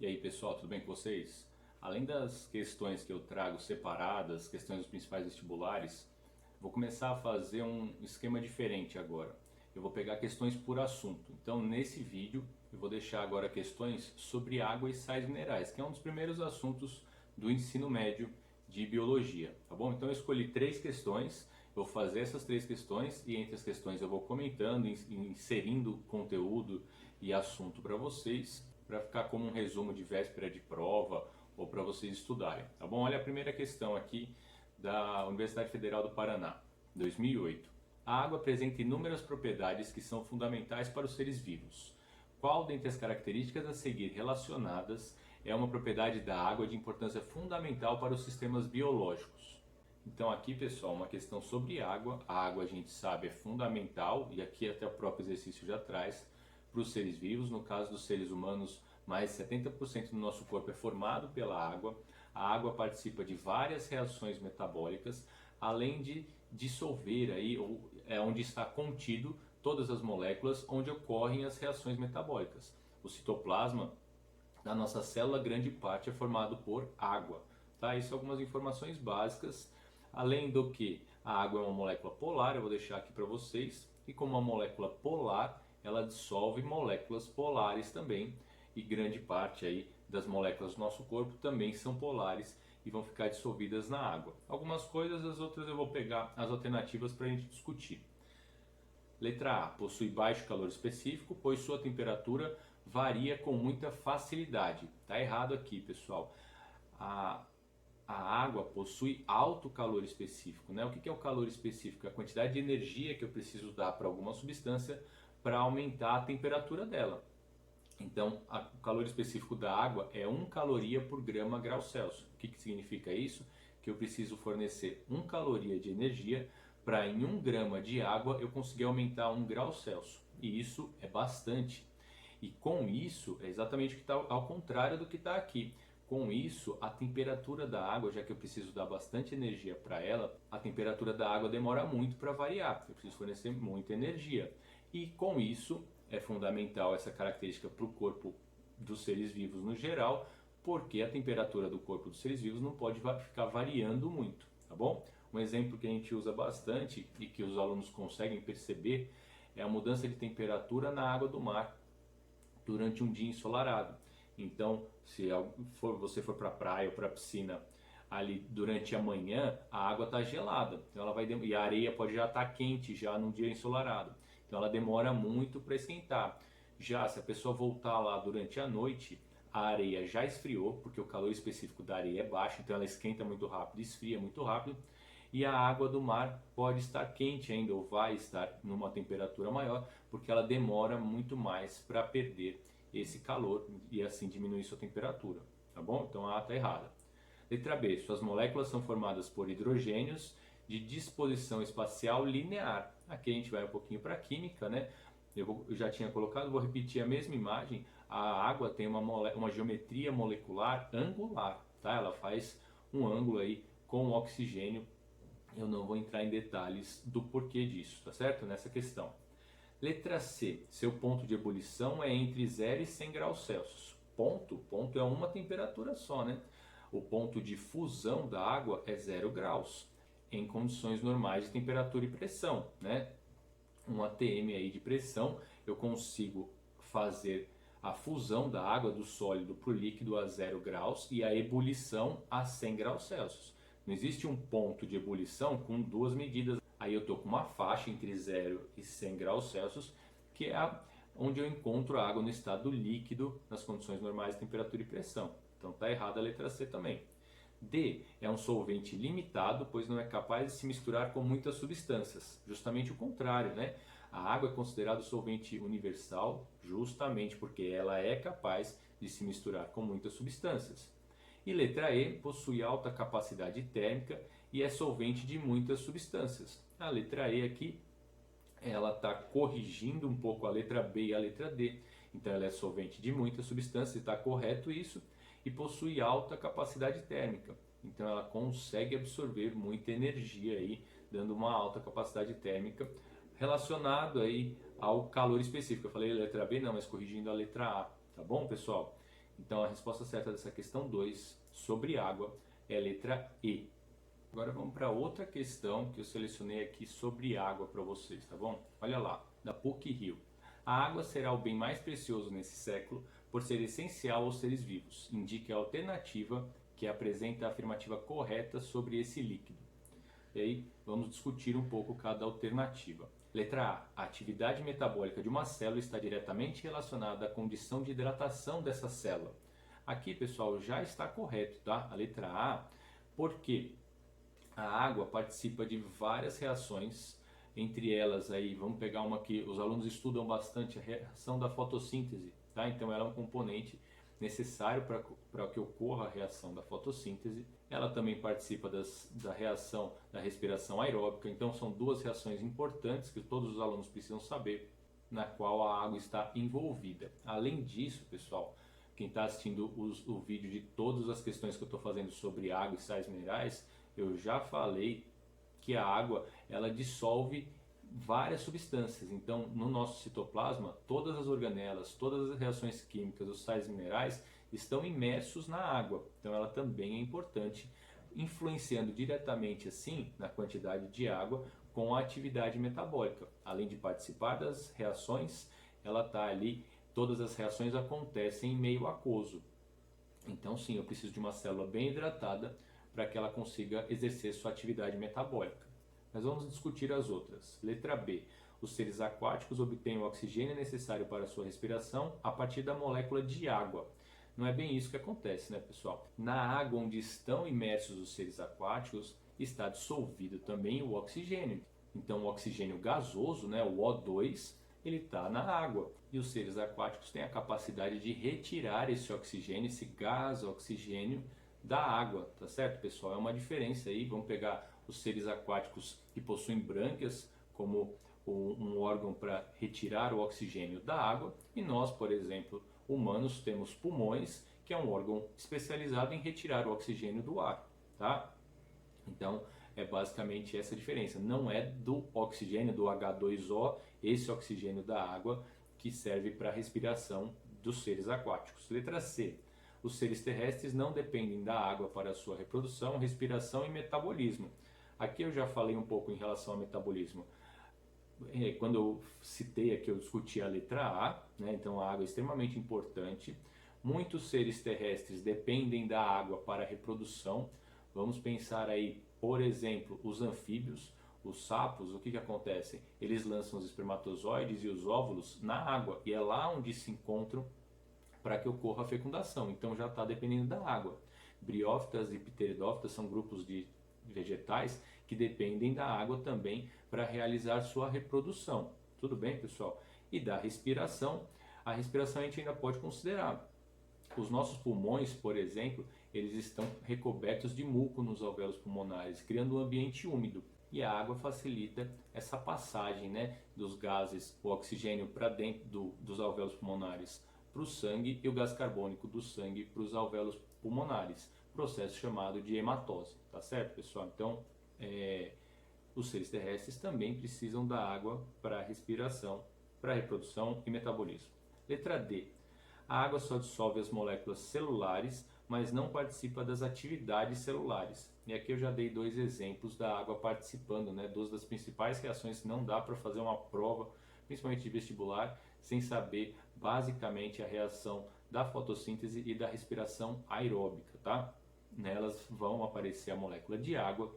E aí pessoal, tudo bem com vocês? Além das questões que eu trago separadas, questões dos principais vestibulares, vou começar a fazer um esquema diferente agora. Eu vou pegar questões por assunto. Então nesse vídeo eu vou deixar agora questões sobre água e sais minerais, que é um dos primeiros assuntos do ensino médio de biologia, tá bom? Então eu escolhi 3 questões, vou fazer essas 3 questões e entre as questões eu vou comentando, inserindo conteúdo e assunto para vocês, para ficar como um resumo de véspera de prova ou para vocês estudarem, tá bom? Olha a primeira questão aqui da Universidade Federal do Paraná, 2008. A água apresenta inúmeras propriedades que são fundamentais para os seres vivos. Qual dentre as características a seguir relacionadas é uma propriedade da água de importância fundamental para os sistemas biológicos? Então aqui, pessoal, uma questão sobre água. A água, a gente sabe, é fundamental, e aqui até o próprio exercício já traz, para os seres vivos. No caso dos seres humanos, mais de 70% do nosso corpo é formado pela água. A água participa de várias reações metabólicas, além de dissolver aí, ou é onde está contido todas as moléculas onde ocorrem as reações metabólicas. O citoplasma da nossa célula, grande parte é formado por água. Tá? Isso são algumas informações básicas. Além do que a água é uma molécula polar, eu vou deixar aqui para vocês, e como uma molécula polar, ela dissolve moléculas polares também, e grande parte aí das moléculas do nosso corpo também são polares e vão ficar dissolvidas na água. Algumas coisas, as outras eu vou pegar as alternativas para a gente discutir. Letra A. Possui baixo calor específico, pois sua temperatura varia com muita facilidade. Tá errado aqui, pessoal. A água possui alto calor específico, né? O que é o calor específico? É a quantidade de energia que eu preciso dar para alguma substância para aumentar a temperatura dela. Então, o calor específico da água é 1 caloria por grama grau Celsius. O que significa isso? Que eu preciso fornecer 1 caloria de energia para em 1 grama de água eu conseguir aumentar 1 grau Celsius. E isso é bastante. E com isso, é exatamente o que está ao contrário do que está aqui. Com isso, a temperatura da água, já que eu preciso dar bastante energia para ela, a temperatura da água demora muito para variar. Eu preciso fornecer muita energia. E com isso, é fundamental essa característica para o corpo dos seres vivos no geral, porque a temperatura do corpo dos seres vivos não pode ficar variando muito, tá bom? Um exemplo que a gente usa bastante e que os alunos conseguem perceber é a mudança de temperatura na água do mar durante um dia ensolarado. Então, se você for para a praia ou para a piscina ali durante a manhã, a água está gelada, então ela vai e a areia pode já estar quente já num dia ensolarado. Então ela demora muito para esquentar. Já se a pessoa voltar lá durante a noite, a areia já esfriou, porque o calor específico da areia é baixo, então ela esquenta muito rápido, esfria muito rápido. E a água do mar pode estar quente ainda, ou vai estar numa temperatura maior, porque ela demora muito mais para perder esse calor e assim diminuir sua temperatura, tá bom? Então a A está errada. Letra B. Suas moléculas são formadas por hidrogênios de disposição espacial linear. Aqui a gente vai um pouquinho para a química, né? Eu já tinha colocado, vou repetir a mesma imagem. A água tem uma geometria molecular angular, tá? Ela faz um ângulo aí com o oxigênio. Eu não vou entrar em detalhes do porquê disso, tá certo? Nessa questão. Letra C. Seu ponto de ebulição é entre 0 e 100 graus Celsius. Ponto é uma temperatura só, né? O ponto de fusão da água é 0 graus, em condições normais de temperatura e pressão, né? Um atm aí de pressão, eu consigo fazer a fusão da água do sólido para o líquido a 0 graus e a ebulição a 100 graus Celsius. Não existe um ponto de ebulição com duas medidas. Aí eu estou com uma faixa entre 0 e 100 graus Celsius, que é onde eu encontro a água no estado líquido, nas condições normais de temperatura e pressão. Então está errada a letra C também. D. É um solvente limitado, pois não é capaz de se misturar com muitas substâncias. Justamente o contrário, né? A água é considerada solvente universal justamente porque ela é capaz de se misturar com muitas substâncias. E letra E. Possui alta capacidade térmica e é solvente de muitas substâncias. A letra E aqui, ela está corrigindo um pouco a letra B e a letra D. Então ela é solvente de muitas substâncias, está correto isso. E possui alta capacidade térmica. Então ela consegue absorver muita energia aí, dando uma alta capacidade térmica relacionado aí ao calor específico. Eu falei a letra B, não, mas corrigindo a letra A, tá bom, pessoal? Então a resposta certa dessa questão 2 sobre água é a letra E. Agora vamos para outra questão que eu selecionei aqui sobre água para vocês, tá bom? Olha lá, da PUC-Rio. A água será o bem mais precioso nesse século por ser essencial aos seres vivos. Indique a alternativa que apresenta a afirmativa correta sobre esse líquido. E aí vamos discutir um pouco cada alternativa. Letra A. A atividade metabólica de uma célula está diretamente relacionada à condição de hidratação dessa célula. Aqui, pessoal, já está correto, tá? A letra A, porque a água participa de várias reações, entre elas aí, vamos pegar uma que os alunos estudam bastante, a reação da fotossíntese, tá? Então ela é um componente necessário para que ocorra a reação da fotossíntese. Ela também participa da reação da respiração aeróbica, então são duas reações importantes que todos os alunos precisam saber, na qual a água está envolvida. Além disso, pessoal, quem está assistindo o vídeo de todas as questões que eu estou fazendo sobre água e sais minerais, eu já falei que a água ela dissolve várias substâncias. Então, no nosso citoplasma, todas as organelas, todas as reações químicas, os sais minerais estão imersos na água. Então, ela também é importante, influenciando diretamente assim na quantidade de água com a atividade metabólica. Além de participar das reações, ela está ali, todas as reações acontecem em meio aquoso. Então, sim, eu preciso de uma célula bem hidratada para que ela consiga exercer sua atividade metabólica. Mas vamos discutir as outras. Letra B. Os seres aquáticos obtêm o oxigênio necessário para a sua respiração a partir da molécula de água. Não é bem isso que acontece, né, pessoal? Na água onde estão imersos os seres aquáticos está dissolvido também o oxigênio. Então, o oxigênio gasoso, né, o O2, ele está na água. E os seres aquáticos têm a capacidade de retirar esse oxigênio, esse gás oxigênio, da água, tá certo, pessoal? É uma diferença aí. Vamos pegar os seres aquáticos que possuem brânquias como um órgão para retirar o oxigênio da água, e nós, por exemplo, humanos, temos pulmões, que é um órgão especializado em retirar o oxigênio do ar, tá? Então, é basicamente essa a diferença. Não é do oxigênio, do H2O, esse oxigênio da água que serve para a respiração dos seres aquáticos. Letra C. Os seres terrestres não dependem da água para a sua reprodução, respiração e metabolismo. Aqui eu já falei um pouco em relação ao metabolismo. Quando eu citei aqui, eu discuti a letra A, né? Então a água é extremamente importante. Muitos seres terrestres dependem da água para a reprodução. Vamos pensar aí, por exemplo, os anfíbios, os sapos, o que acontece? Eles lançam os espermatozoides e os óvulos na água, e é lá onde se encontram para que ocorra a fecundação. Então já está dependendo da água. Briófitas e pteridófitas são grupos de vegetais que dependem da água também para realizar sua reprodução. Tudo bem, pessoal? E da respiração, a respiração a gente ainda pode considerar. Os nossos pulmões, por exemplo, eles estão recobertos de muco nos alvéolos pulmonares, criando um ambiente úmido. E a água facilita essa passagem, né, dos gases, o oxigênio para dentro dos alvéolos pulmonares para o sangue e o gás carbônico do sangue para os alvéolos pulmonares, processo chamado de hematose, tá certo, pessoal? Então, os seres terrestres também precisam da água para respiração, para reprodução e metabolismo. Letra D. A água só dissolve as moléculas celulares, mas não participa das atividades celulares. E aqui eu já dei dois exemplos da água participando, né? Duas das principais reações que não dá para fazer uma prova, principalmente de vestibular, sem saber basicamente a reação da fotossíntese e da respiração aeróbica, tá? Nelas vão aparecer a molécula de água,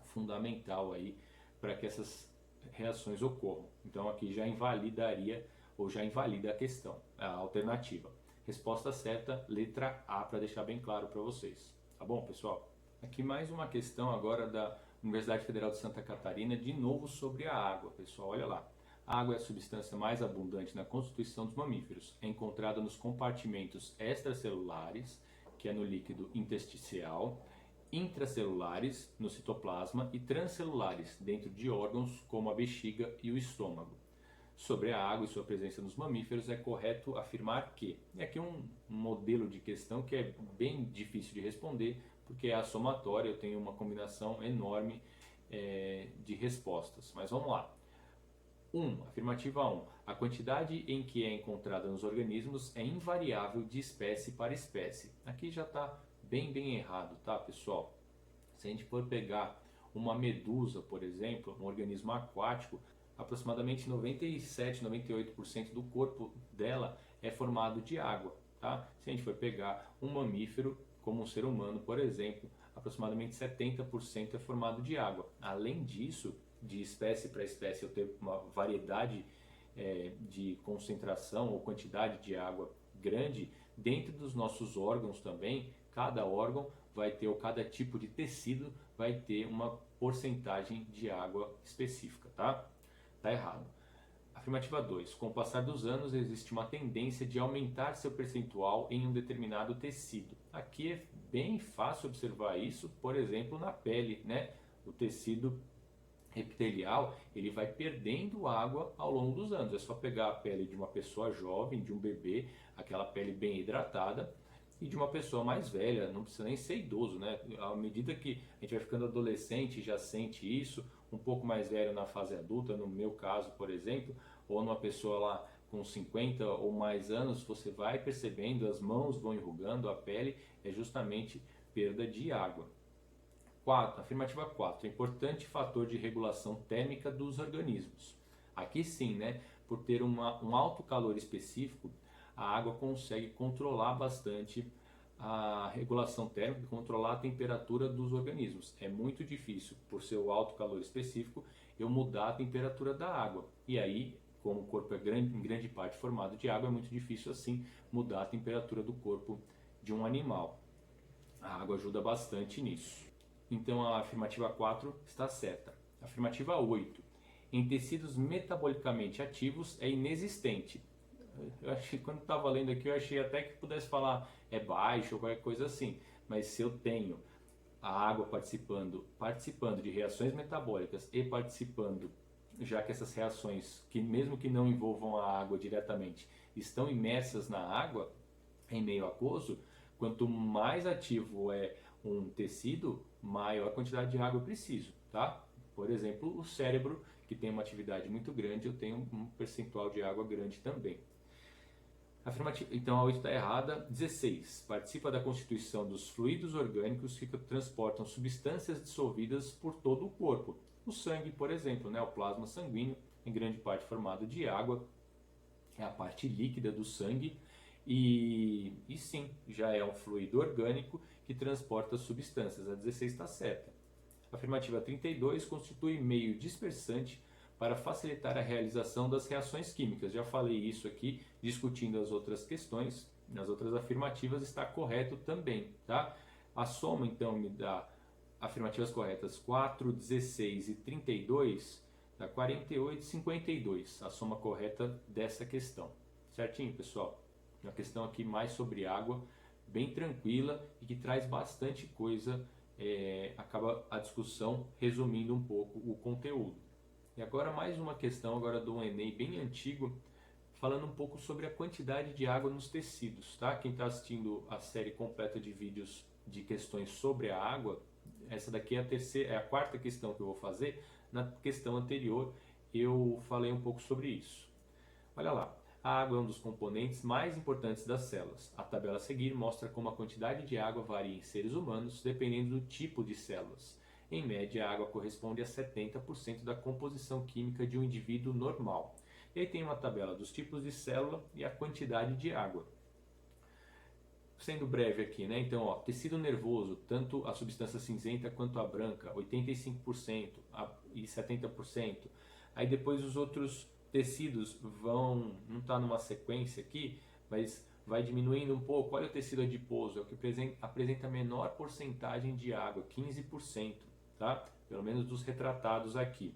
fundamental aí para que essas reações ocorram. Então aqui já invalidaria ou já invalida a questão, a alternativa. Resposta certa, letra A, para deixar bem claro para vocês. Tá bom, pessoal? Aqui mais uma questão agora da Universidade Federal de Santa Catarina, de novo sobre a água, pessoal. Olha lá. A água é a substância mais abundante na constituição dos mamíferos. É encontrada nos compartimentos extracelulares, que é no líquido intersticial, intracelulares, no citoplasma, e transcelulares, dentro de órgãos como a bexiga e o estômago. Sobre a água e sua presença nos mamíferos, é correto afirmar que... E aqui um modelo de questão que é bem difícil de responder, porque é a somatória, eu tenho uma combinação enorme de respostas. Mas vamos lá. Afirmativa 1. A quantidade em que é encontrada nos organismos é invariável de espécie para espécie. Aqui já está bem errado, tá, pessoal? Se a gente for pegar uma medusa, por exemplo, um organismo aquático, aproximadamente 97, 98% do corpo dela é formado de água, tá? Se a gente for pegar um mamífero, como um ser humano, por exemplo, aproximadamente 70% é formado de água. Além disso, de espécie para espécie eu ter uma variedade de concentração ou quantidade de água grande, dentro dos nossos órgãos também, cada órgão vai ter, ou cada tipo de tecido vai ter uma porcentagem de água específica, tá? Tá errado. Afirmativa 2. Com o passar dos anos, existe uma tendência de aumentar seu percentual em um determinado tecido. Aqui é bem fácil observar isso, por exemplo, na pele, né? O tecido epitelial, ele vai perdendo água ao longo dos anos. É só pegar a pele de uma pessoa jovem, de um bebê, aquela pele bem hidratada, e de uma pessoa mais velha, não precisa nem ser idoso, né? À medida que a gente vai ficando adolescente, já sente isso, um pouco mais velho na fase adulta, no meu caso, por exemplo, ou numa pessoa lá com 50 ou mais anos, você vai percebendo, as mãos vão enrugando, a pele é justamente perda de água. 4, afirmativa 4, importante fator de regulação térmica dos organismos. Aqui sim, né, por ter um alto calor específico, a água consegue controlar bastante a regulação térmica, controlar a temperatura dos organismos. É muito difícil, por seu alto calor específico, eu mudar a temperatura da água. E aí, como o corpo é em grande parte formado de água, é muito difícil assim mudar a temperatura do corpo de um animal. A água ajuda bastante nisso. Então a afirmativa 4 está certa. Afirmativa 8. Em tecidos metabolicamente ativos é inexistente. Eu achei, quando estava lendo aqui, eu achei até que pudesse falar é baixo ou qualquer coisa assim. Mas se eu tenho a água participando de reações metabólicas e participando, já que essas reações, que mesmo que não envolvam a água diretamente, estão imersas na água, em meio aquoso, quanto mais ativo é um tecido, maior quantidade de água eu preciso, tá? Por exemplo, o cérebro, que tem uma atividade muito grande, eu tenho um percentual de água grande também. Então a 8 está errada. 16. Participa da constituição dos fluidos orgânicos que transportam substâncias dissolvidas por todo o corpo. O sangue, por exemplo, né? O plasma sanguíneo, em grande parte formado de água, é a parte líquida do sangue. E sim, já é um fluido orgânico que transporta substâncias. A 16 está certa. Afirmativa 32 constitui meio dispersante para facilitar a realização das reações químicas. Já falei isso aqui, discutindo as outras questões. Nas outras afirmativas está correto também, tá? A soma então me dá afirmativas corretas 4, 16 e 32, dá 48 e 52. A soma correta dessa questão. Certinho, pessoal? Uma questão aqui mais sobre água, bem tranquila e que traz bastante coisa, acaba a discussão resumindo um pouco o conteúdo. E agora mais uma questão agora do Enem bem antigo, falando um pouco sobre a quantidade de água nos tecidos, tá? Quem está assistindo a série completa de vídeos de questões sobre a água, essa daqui é a quarta questão que eu vou fazer. Na questão anterior eu falei um pouco sobre isso. Olha lá. A água é um dos componentes mais importantes das células. A tabela a seguir mostra como a quantidade de água varia em seres humanos dependendo do tipo de células. Em média, a água corresponde a 70% da composição química de um indivíduo normal. E aí tem uma tabela dos tipos de célula e a quantidade de água. Sendo breve aqui, né? Então, tecido nervoso, tanto a substância cinzenta quanto a branca, 85% e 70%. Aí depois os outros tecidos vão, não está numa sequência aqui, mas vai diminuindo um pouco. Olha o tecido adiposo, é o que apresenta a menor porcentagem de água, 15%, tá? Pelo menos dos retratados aqui.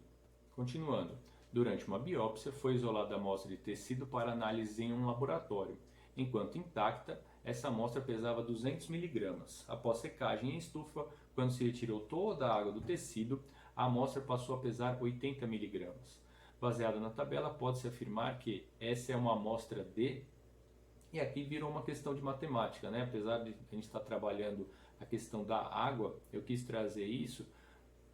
Continuando, durante uma biópsia foi isolada a amostra de tecido para análise em um laboratório. Enquanto intacta, essa amostra pesava 200 mg. Após secagem em estufa, quando se retirou toda a água do tecido, a amostra passou a pesar 80 mg. Baseado na tabela, pode-se afirmar que essa é uma amostra de... E aqui virou uma questão de matemática, né? Apesar de a gente estar trabalhando a questão da água, eu quis trazer isso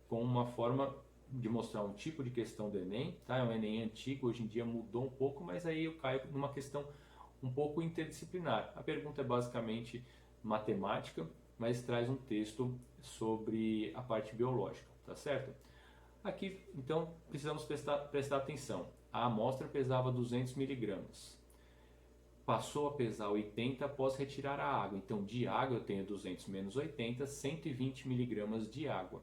com uma forma de mostrar um tipo de questão do Enem, tá? É um Enem antigo, hoje em dia mudou um pouco, mas aí eu caio numa questão um pouco interdisciplinar. A pergunta é basicamente matemática, mas traz um texto sobre a parte biológica, tá certo? Aqui, então, precisamos prestar atenção. A amostra pesava 200 miligramas. Passou a pesar 80 após retirar a água. Então, de água eu tenho 200 menos 80, 120 miligramas de água.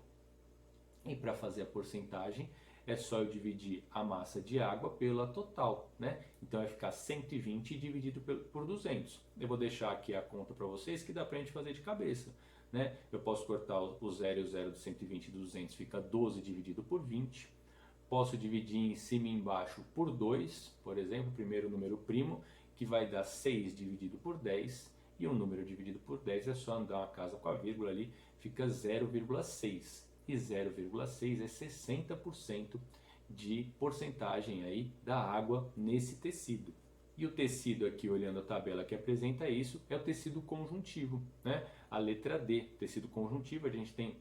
E para fazer a porcentagem, é só eu dividir a massa de água pela total, né? Então vai ficar 120 dividido por 200. Eu vou deixar aqui a conta para vocês que dá para a gente fazer de cabeça, né? Eu posso cortar o 0 e o 0 do 120 e do 200, fica 12 dividido por 20. Posso dividir em cima e embaixo por 2, por exemplo, o primeiro número primo, que vai dar 6 dividido por 10. E um número dividido por 10 é só andar uma casa com a vírgula ali, fica 0,6. E 0,6 é 60% de porcentagem aí da água nesse tecido. E o tecido aqui, olhando a tabela que apresenta isso, é o tecido conjuntivo, né? A letra D, tecido conjuntivo, a gente tem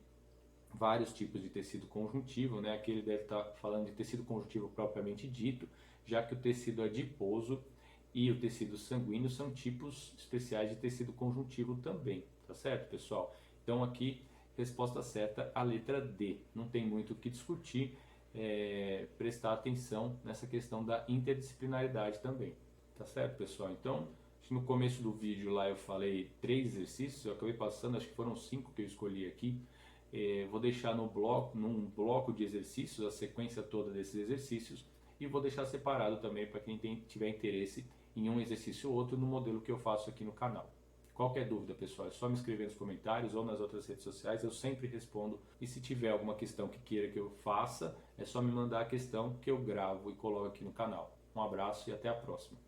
vários tipos de tecido conjuntivo, né? Aqui ele deve estar falando de tecido conjuntivo propriamente dito, já que o tecido adiposo e o tecido sanguíneo são tipos especiais de tecido conjuntivo também, tá certo, pessoal? Então aqui resposta certa, a letra D. Não tem muito o que discutir, prestar atenção nessa questão da interdisciplinaridade também. Tá certo, pessoal? Então, no começo do vídeo lá eu falei 3 exercícios, eu acabei passando, acho que foram 5 que eu escolhi aqui. Vou deixar num bloco de exercícios, a sequência toda desses exercícios, e vou deixar separado também para quem tiver interesse em um exercício ou outro no modelo que eu faço aqui no canal. Qualquer dúvida, pessoal, é só me escrever nos comentários ou nas outras redes sociais, eu sempre respondo. E se tiver alguma questão que queira que eu faça, é só me mandar a questão que eu gravo e coloco aqui no canal. Um abraço e até a próxima.